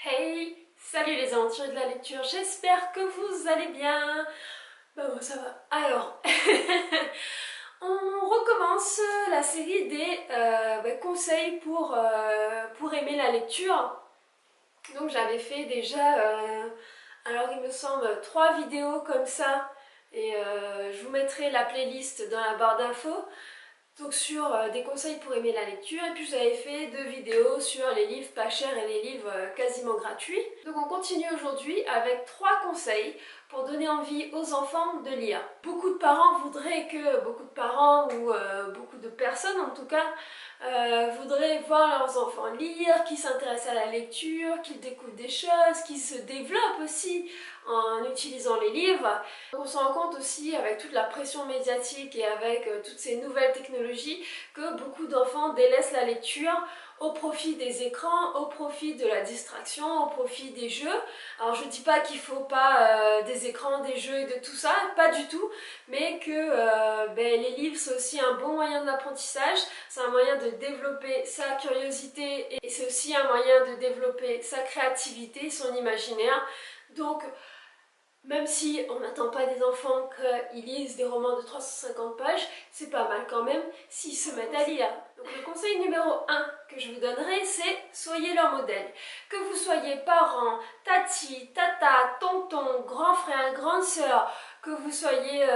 Hey, salut les aventuriers de la lecture, j'espère que vous allez bien. Bah bon, ça va. Alors, on recommence la série des conseils pour aimer la lecture. Donc j'avais fait déjà, alors il me semble, 3 vidéos comme ça. Et je vous mettrai la playlist dans la barre d'infos. Donc sur des conseils pour aimer la lecture, et puis j'avais fait 2 vidéos sur les livres pas chers et les livres quasiment gratuits. Donc on continue aujourd'hui avec 3 conseils pour donner envie aux enfants de lire. Beaucoup de parents voudraient que, beaucoup de parents ou beaucoup de personnes en tout cas, voudraient voir leurs enfants lire, qu'ils s'intéressent à la lecture, qu'ils découvrent des choses, qu'ils se développent aussi en utilisant les livres. On se rend compte aussi avec toute la pression médiatique et avec toutes ces nouvelles technologies que beaucoup d'enfants délaissent la lecture au profit des écrans, au profit de la distraction, au profit des jeux. Alors je dis pas qu'il faut pas des écrans, des jeux et de tout ça, pas du tout, mais que les livres c'est aussi un bon moyen d'apprentissage, c'est un moyen de développer sa curiosité et c'est aussi un moyen de développer sa créativité, son imaginaire. Donc même si on n'attend pas des enfants qu'ils lisent des romans de 350 pages, c'est pas mal quand même s'ils se mettent à lire. Donc le conseil numéro 1 que je vous donnerai, c'est soyez leur modèle. Que vous soyez parents, tati, tata, tonton, grand frère, grande sœur, que vous soyez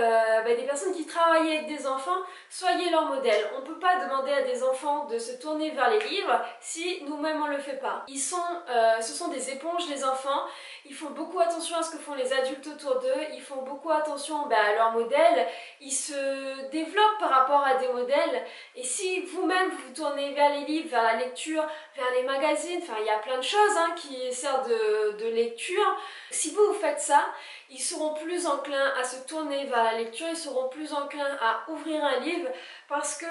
des personnes qui travaillent avec des enfants, soyez leur modèle. On ne peut pas demander à des enfants de se tourner vers les livres si nous-mêmes on ne le fait pas. Ce sont des éponges les enfants, ils font beaucoup attention à ce que font les adultes autour d'eux, ils font beaucoup attention à leurs modèles, ils se développent par rapport à des modèles, et si vous-même vous tournez vers les livres, vers la lecture, vers les magazines, enfin il y a plein de choses qui servent de lecture, si vous faites ça, ils seront plus enclins à se tourner vers la lecture, ils seront plus enclins à ouvrir un livre parce que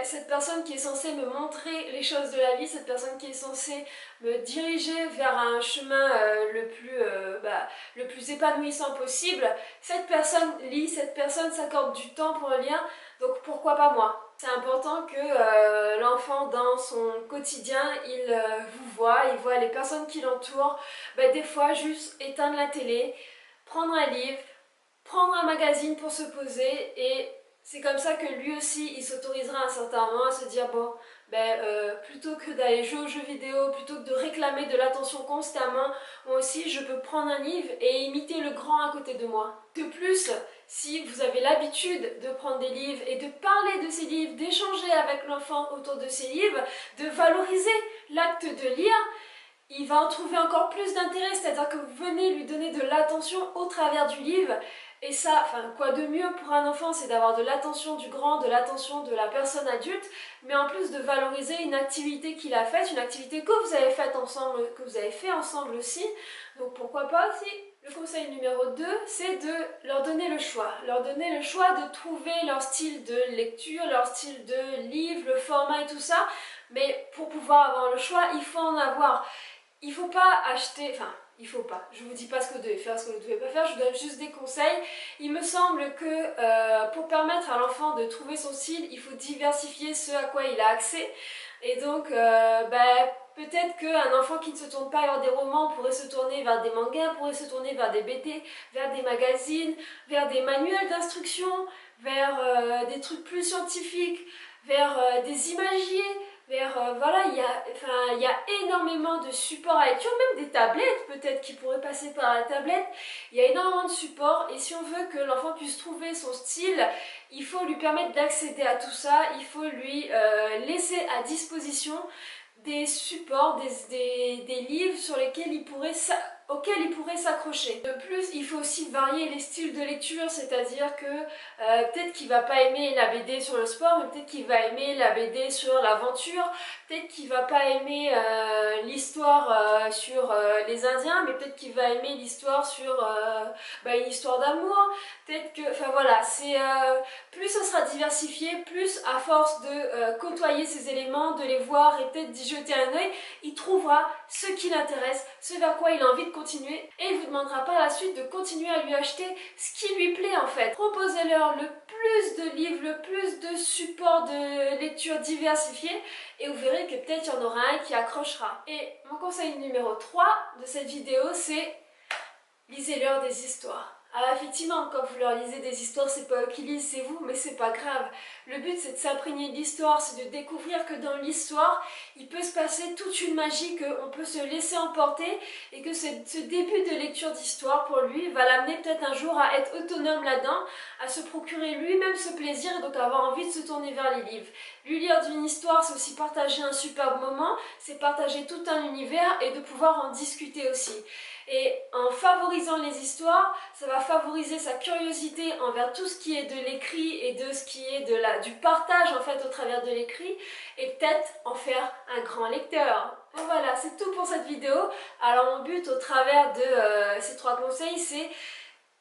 cette personne qui est censée me montrer les choses de la vie, cette personne qui est censée me diriger vers un chemin le plus épanouissant possible, cette personne lit, cette personne s'accorde du temps pour lire, donc pourquoi pas moi? C'est important que l'enfant dans son quotidien, il vous voit, il voit les personnes qui l'entourent, des fois juste éteindre la télé, prendre un livre, prendre un magazine pour se poser et c'est comme ça que lui aussi il s'autorisera à un certain moment à se dire bon plutôt que d'aller jouer aux jeux vidéo, plutôt que de réclamer de l'attention constamment, moi aussi je peux prendre un livre et imiter le grand à côté de moi. De plus, si vous avez l'habitude de prendre des livres et de parler de ces livres, d'échanger avec l'enfant autour de ces livres, de valoriser l'acte de lire, il va en trouver encore plus d'intérêt, c'est-à-dire que vous venez lui donner de l'attention au travers du livre. Et ça, quoi de mieux pour un enfant, c'est d'avoir de l'attention du grand, de l'attention de la personne adulte, mais en plus de valoriser une activité qu'il a faite, une activité que vous avez faite ensemble, que vous avez fait ensemble aussi. Donc pourquoi pas aussi. Le conseil numéro 2, c'est de leur donner le choix. Leur donner le choix de trouver leur style de lecture, leur style de livre, le format et tout ça. Mais pour pouvoir avoir le choix, il faut en avoir. Il faut pas acheter, il faut pas, je vous dis pas ce que vous devez faire, ce que vous ne devez pas faire, je vous donne juste des conseils. Il me semble que pour permettre à l'enfant de trouver son style, il faut diversifier ce à quoi il a accès. Et donc, peut-être qu'un enfant qui ne se tourne pas vers des romans pourrait se tourner vers des mangas, pourrait se tourner vers des BD, vers des magazines, vers des manuels d'instruction, vers des trucs plus scientifiques, vers des imagiers. Il y a énormément de supports à lecture, même des tablettes peut-être qui pourraient passer par la tablette. Il y a énormément de supports et si on veut que l'enfant puisse trouver son style, il faut lui permettre d'accéder à tout ça, il faut lui laisser à disposition des supports, des livres sur lesquels auxquels il pourrait s'accrocher. De plus, il faut aussi varier les styles de lecture, c'est-à-dire que peut-être qu'il va pas aimer la BD sur le sport, mais peut-être qu'il va aimer la BD sur l'aventure, peut-être qu'il va pas aimer l'histoire sur les Indiens, mais peut-être qu'il va aimer l'histoire sur une histoire d'amour, peut-être que, plus ça sera diversifié, plus à force de côtoyer ces éléments, de les voir et peut-être d'y jeter un œil, il trouvera ce qui l'intéresse, ce vers quoi il a envie de continuer, et il vous demandera par la suite de continuer à lui acheter ce qui lui plaît en fait. Proposez-leur le plus de livres, le plus de supports de lecture diversifiés, et vous verrez que peut-être il y en aura un qui accrochera. Et mon conseil numéro 3 de cette vidéo, c'est lisez-leur des histoires. Alors effectivement, quand vous leur lisez des histoires, c'est pas eux qui lisent, c'est vous, mais c'est pas grave. Le but, c'est de s'imprégner de l'histoire, c'est de découvrir que dans l'histoire, il peut se passer toute une magie, qu'on peut se laisser emporter, et que ce début de lecture d'histoire, pour lui, va l'amener peut-être un jour à être autonome là-dedans, à se procurer lui-même ce plaisir, et donc avoir envie de se tourner vers les livres. Lui lire d'une histoire, c'est aussi partager un superbe moment, c'est partager tout un univers, et de pouvoir en discuter aussi. Et en favorisant les histoires, ça va favoriser sa curiosité envers tout ce qui est de l'écrit et de ce qui est du partage en fait au travers de l'écrit, et peut-être en faire un grand lecteur. Bon voilà, c'est tout pour cette vidéo. Alors mon but au travers de ces 3 conseils, c'est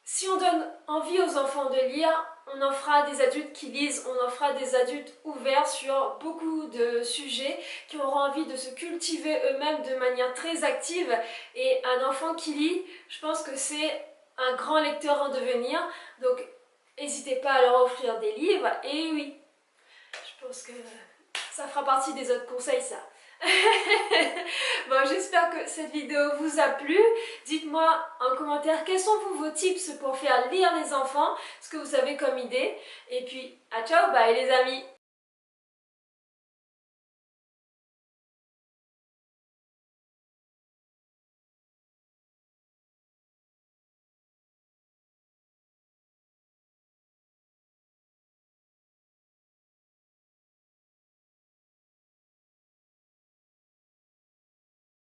si on donne envie aux enfants de lire, on en fera des adultes qui lisent, on en fera des adultes ouverts sur beaucoup de sujets, qui auront envie de se cultiver eux-mêmes de manière très active. Et un enfant qui lit, je pense que c'est un grand lecteur en devenir. Donc n'hésitez pas à leur offrir des livres. Et oui, je pense que ça fera partie des autres conseils ça. Bon, j'espère que cette vidéo vous a plu. Dites-moi en commentaire quels sont vos tips pour faire lire les enfants, ce que vous avez comme idée. Et puis, à ciao, bye les amis!